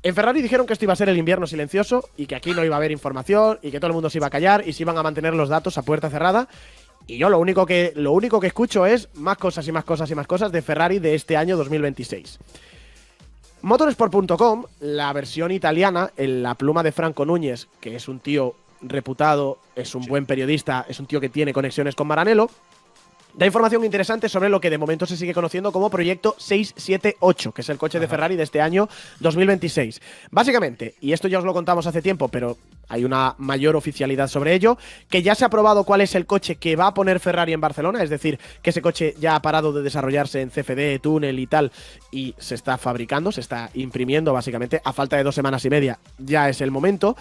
En Ferrari dijeron que esto iba a ser el invierno silencioso y que aquí no iba a haber información y que todo el mundo se iba a callar y se iban a mantener los datos a puerta cerrada. Y yo lo único que escucho es más cosas y más cosas y más cosas de Ferrari de este año 2026. Motorsport.com, la versión italiana, en la pluma de Franco Núñez, que es un tío reputado, es un buen periodista, es un tío que tiene conexiones con Maranello, da información interesante sobre lo que de momento se sigue conociendo como Proyecto 678, que es el coche de Ferrari de este año 2026. Básicamente, y esto ya os lo contamos hace tiempo, pero hay una mayor oficialidad sobre ello, que ya se ha probado cuál es el coche que va a poner Ferrari en Barcelona, es decir, que ese coche ya ha parado de desarrollarse en CFD, túnel y tal, y se está fabricando, se está imprimiendo básicamente, a falta de 2 semanas y media, ya es el momento.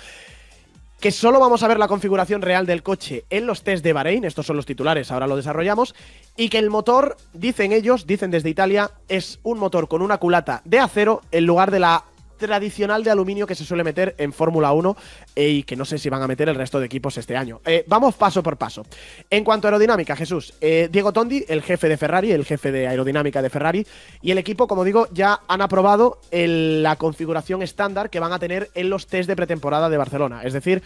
Que solo vamos a ver la configuración real del coche en los test de Bahrein, estos son los titulares, ahora lo desarrollamos, y que el motor, dicen ellos, dicen desde Italia, es un motor con una culata de acero en lugar de la tradicional de aluminio que se suele meter en Fórmula 1 y que no sé si van a meter el resto de equipos este año. Vamos paso por paso. En cuanto a aerodinámica, Jesús, Diego Tondi, el jefe de Ferrari, el jefe de aerodinámica de Ferrari, y el equipo, como digo, ya han aprobado la configuración estándar que van a tener en los test de pretemporada de Barcelona. Es decir,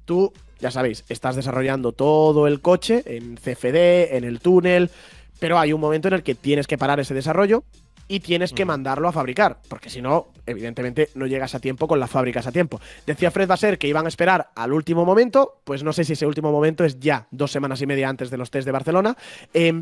tú, ya sabéis, estás desarrollando todo el coche en CFD, en el túnel, pero hay un momento en el que tienes que parar ese desarrollo y tienes que mandarlo a fabricar, porque si no, evidentemente no llegas a tiempo con las fábricas a tiempo. Decía Fred Vasseur que iban a esperar al último momento, pues no sé si ese último momento es ya 2 semanas y media antes de los test de Barcelona,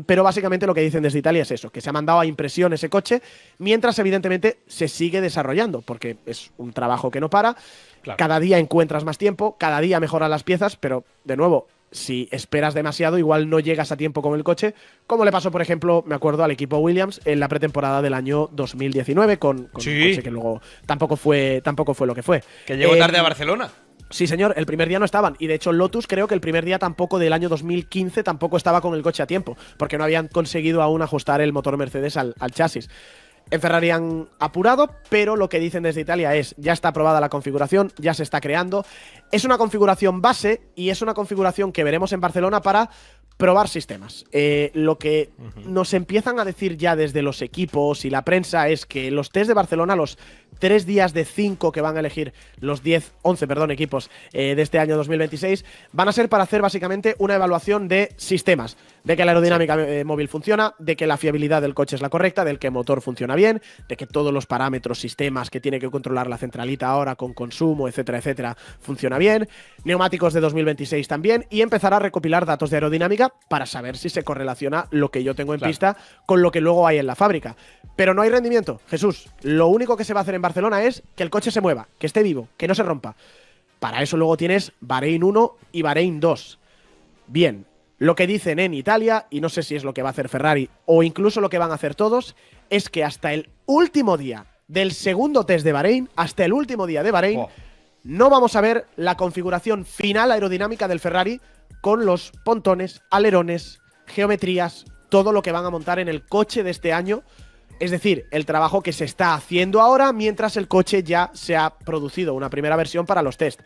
pero básicamente lo que dicen desde Italia es eso, que se ha mandado a impresión ese coche, mientras evidentemente se sigue desarrollando, porque es un trabajo que no para, claro. Cada día encuentras más tiempo, cada día mejoran las piezas, pero de nuevo, si esperas demasiado, igual no llegas a tiempo con el coche, como le pasó, por ejemplo, me acuerdo al equipo Williams en la pretemporada del año 2019 con un coche que luego tampoco fue lo que fue. Que llegó tarde a Barcelona. Sí, señor, el primer día no estaban. Y de hecho Lotus creo que el primer día tampoco del año 2015 tampoco estaba con el coche a tiempo, porque no habían conseguido aún ajustar el motor Mercedes al chasis. En Ferrari han apurado, pero lo que dicen desde Italia es, ya está aprobada la configuración, ya se está creando. Es una configuración base y es una configuración que veremos en Barcelona para probar sistemas. Lo que nos empiezan a decir ya desde los equipos y la prensa es que los test de Barcelona, los 3 días de 5 que van a elegir los 11 equipos de este año 2026, van a ser para hacer básicamente una evaluación de sistemas, de que la aerodinámica móvil funciona, de que la fiabilidad del coche es la correcta, del que el motor funciona bien, de que todos los parámetros, sistemas que tiene que controlar la centralita ahora con consumo, etcétera, etcétera, funciona bien, neumáticos de 2026 también, y empezar a recopilar datos de aerodinámica para saber si se correlaciona lo que yo tengo en pista con lo que luego hay en la fábrica. Pero no hay rendimiento, Jesús. Lo único que se va a hacer en Barcelona es que el coche se mueva, que esté vivo, que no se rompa. Para eso luego tienes Bahrein 1 y Bahrein 2. Bien, lo que dicen en Italia, y no sé si es lo que va a hacer Ferrari o incluso lo que van a hacer todos, es que hasta el último día del segundo test de Bahrein, hasta el último día de Bahrein, no vamos a ver la configuración final aerodinámica del Ferrari con los pontones, alerones, geometrías, todo lo que van a montar en el coche de este año. Es decir, el trabajo que se está haciendo ahora mientras el coche ya se ha producido una primera versión para los test.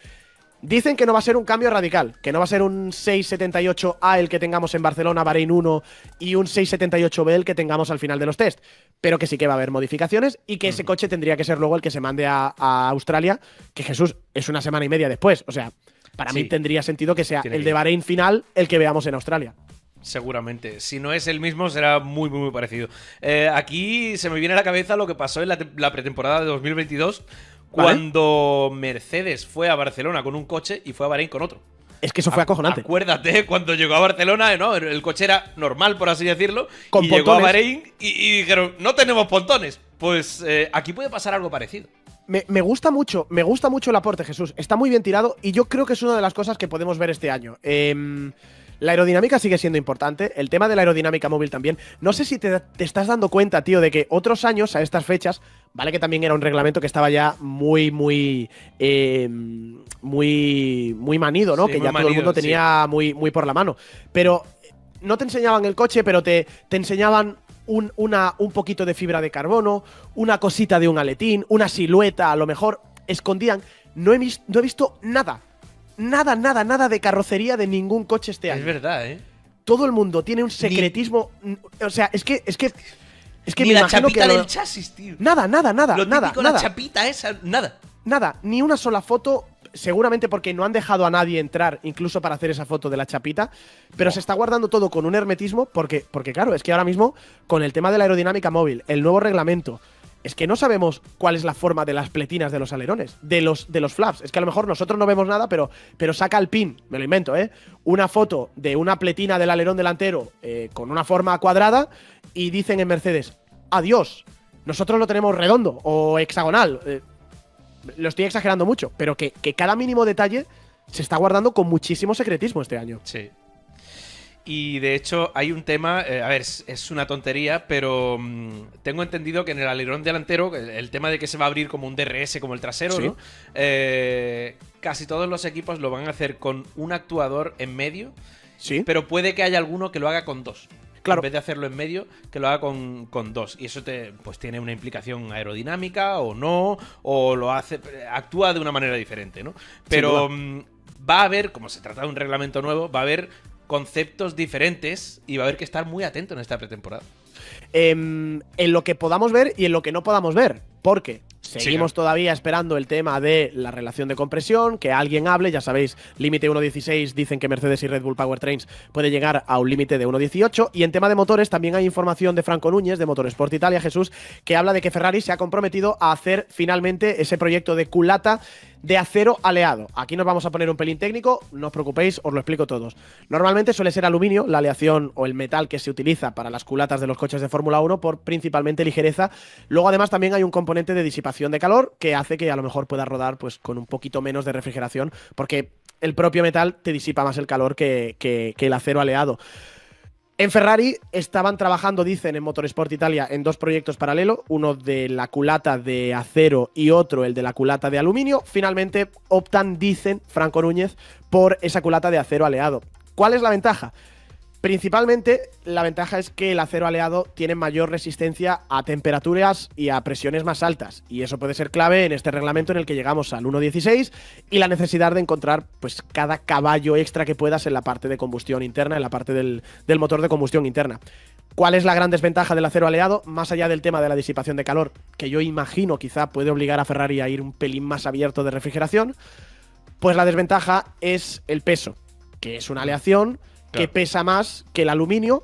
Dicen que no va a ser un cambio radical, que no va a ser un 678A el que tengamos en Barcelona, Bahrein 1 y un 678B el que tengamos al final de los test, pero que sí que va a haber modificaciones y que ese coche tendría que ser luego el que se mande a Australia, que Jesús es 1 semana y media después. O sea, para mí tendría sentido que sea el de Bahrein final el que veamos en Australia. Seguramente. Si no es el mismo, será muy, muy, muy parecido. Aquí se me viene a la cabeza lo que pasó en la pretemporada de 2022, cuando Mercedes fue a Barcelona con un coche y fue a Bahrein con otro. Es que eso fue acojonante. Acuérdate, cuando llegó a Barcelona, ¿no? El coche era normal, por así decirlo, con y pontones. Llegó a Bahrein y dijeron, no tenemos pontones. Pues aquí puede pasar algo parecido. Me gusta mucho el aporte, Jesús. Está muy bien tirado y yo creo que es una de las cosas que podemos ver este año. La aerodinámica sigue siendo importante, el tema de la aerodinámica móvil también. No sé si te estás dando cuenta, tío, de que otros años a estas fechas, vale que también era un reglamento que estaba ya muy manido, ¿no? Sí, que ya todo el mundo tenía muy por la mano. Pero no te enseñaban el coche, pero te enseñaban un poquito de fibra de carbono, una cosita de un aletín, una silueta, a lo mejor escondían. No he visto nada. Nada de carrocería de ningún coche este año. Es verdad, ¿eh? Todo el mundo tiene un secretismo. O sea, es que ni me la imagino chapita que del chasis, tío. Nada. Lo típico, la chapita esa, nada. Nada, ni una sola foto, seguramente porque no han dejado a nadie entrar, incluso para hacer esa foto de la chapita, pero se está guardando todo con un hermetismo, porque claro, es que ahora mismo, con el tema de la aerodinámica móvil, el nuevo reglamento, es que no sabemos cuál es la forma de las pletinas de los alerones, de los flaps. Es que a lo mejor nosotros no vemos nada, pero saca el pin, me lo invento, una foto de una pletina del alerón delantero con una forma cuadrada y dicen en Mercedes, adiós, nosotros lo tenemos redondo o hexagonal. Lo estoy exagerando mucho, pero que cada mínimo detalle se está guardando con muchísimo secretismo este año. Sí. Y de hecho hay un tema, a ver, es una tontería, pero tengo entendido que en el alerón delantero, el tema de que se va a abrir como un DRS, como el trasero, Sí. ¿no? Casi todos los equipos lo van a hacer con un actuador en medio, Sí. pero puede que haya alguno que lo haga con dos. Claro. En vez de hacerlo en medio, que lo haga con dos. Y eso pues tiene una implicación aerodinámica o no, o actúa de una manera diferente, ¿no? Pero va a haber, como se trata de un reglamento nuevo, va a haber conceptos diferentes y va a haber que estar muy atento en esta pretemporada. En lo que podamos ver y en lo que no podamos ver, porque seguimos todavía esperando el tema de la relación de compresión, que alguien hable, ya sabéis, límite 1.16, dicen que Mercedes y Red Bull Powertrains puede llegar a un límite de 1.18, y en tema de motores también hay información de Franco Núñez, de Motorsport Italia, Jesús, que habla de que Ferrari se ha comprometido a hacer finalmente ese proyecto de culata de acero aleado. Aquí nos vamos a poner un pelín técnico, no os preocupéis, os lo explico todos. Normalmente suele ser aluminio, la aleación o el metal que se utiliza para las culatas de los coches de Fórmula 1 por principalmente ligereza. Luego además también hay un componente de disipación de calor que hace que a lo mejor pueda rodar pues con un poquito menos de refrigeración, porque el propio metal te disipa más el calor que el acero aleado. En Ferrari estaban trabajando, dicen, en Motorsport Italia en dos proyectos paralelos, uno de la culata de acero y otro el de la culata de aluminio. Finalmente optan, dicen Franco Núñez, por esa culata de acero aleado. ¿Cuál es la ventaja? Principalmente la ventaja es que el acero aleado tiene mayor resistencia a temperaturas y a presiones más altas, y eso puede ser clave en este reglamento en el que llegamos al 1.16 y la necesidad de encontrar pues cada caballo extra que puedas en la parte de combustión interna, en la parte del motor de combustión interna. ¿Cuál es la gran desventaja del acero aleado? Más allá del tema de la disipación de calor, que yo imagino quizá puede obligar a Ferrari a ir un pelín más abierto de refrigeración, pues la desventaja es el peso, que es una aleación que pesa más que el aluminio,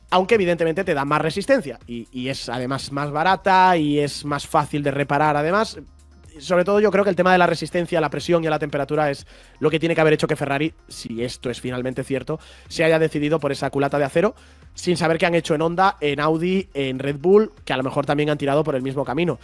aunque evidentemente te da más resistencia y es además más barata y es más fácil de reparar. Además, sobre todo yo creo que el tema de la resistencia a la presión y a la temperatura es lo que tiene que haber hecho que Ferrari, si esto es finalmente cierto, se haya decidido por esa culata de acero, sin saber qué han hecho en Honda, en Audi, en Red Bull, que a lo mejor también han tirado por el mismo camino.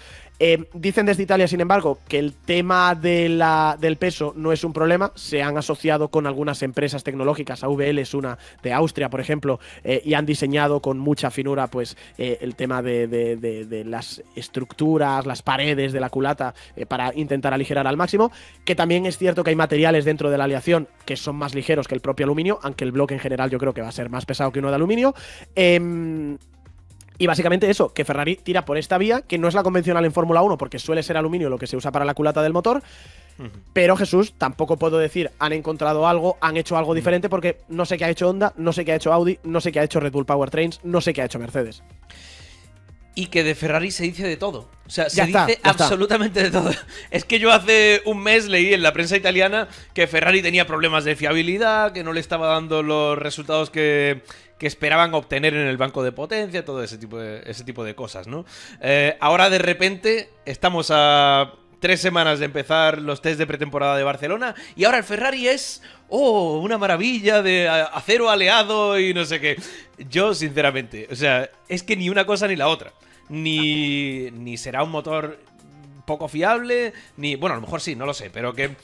Dicen desde Italia, sin embargo, que el tema del peso no es un problema. Se han asociado con algunas empresas tecnológicas, AVL es una de Austria, por ejemplo, y han diseñado con mucha finura pues el tema de las estructuras, las paredes de la culata para intentar aligerar al máximo, que también es cierto que hay materiales dentro de la aleación que son más ligeros que el propio aluminio, aunque el bloque en general yo creo que va a ser más pesado que uno de aluminio. Y básicamente eso, que Ferrari tira por esta vía, que no es la convencional en Fórmula 1 porque suele ser aluminio lo que se usa para la culata del motor. Pero Jesús, tampoco puedo decir han encontrado algo, han hecho algo diferente, porque no sé qué ha hecho Honda, no sé qué ha hecho Audi, no sé qué ha hecho Red Bull Powertrains, no sé qué ha hecho Mercedes. Y que de Ferrari se dice de todo. O sea, Ya se está, dice ya está. absolutamente de todo. Es que yo hace un mes leí en la prensa italiana que Ferrari tenía problemas de fiabilidad, que no le estaba dando los resultados que esperaban obtener en el banco de potencia, todo ese tipo de cosas, ¿no? Ahora de repente estamos a 3 semanas de empezar los test de pretemporada de Barcelona y ahora el Ferrari es, una maravilla de acero aleado y no sé qué. Yo, sinceramente, o sea, es que ni una cosa ni la otra. Ni será un motor poco fiable, ni... Bueno, a lo mejor sí, no lo sé, pero que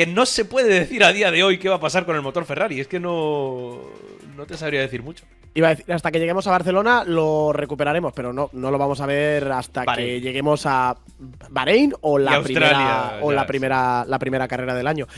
no se puede decir a día de hoy qué va a pasar con el motor Ferrari. Es que no te sabría decir mucho. Iba a decir, hasta que lleguemos a Barcelona lo recuperaremos, pero no lo vamos a ver hasta Bahrein. Que lleguemos a Bahrein o la Australia, primera carrera del año.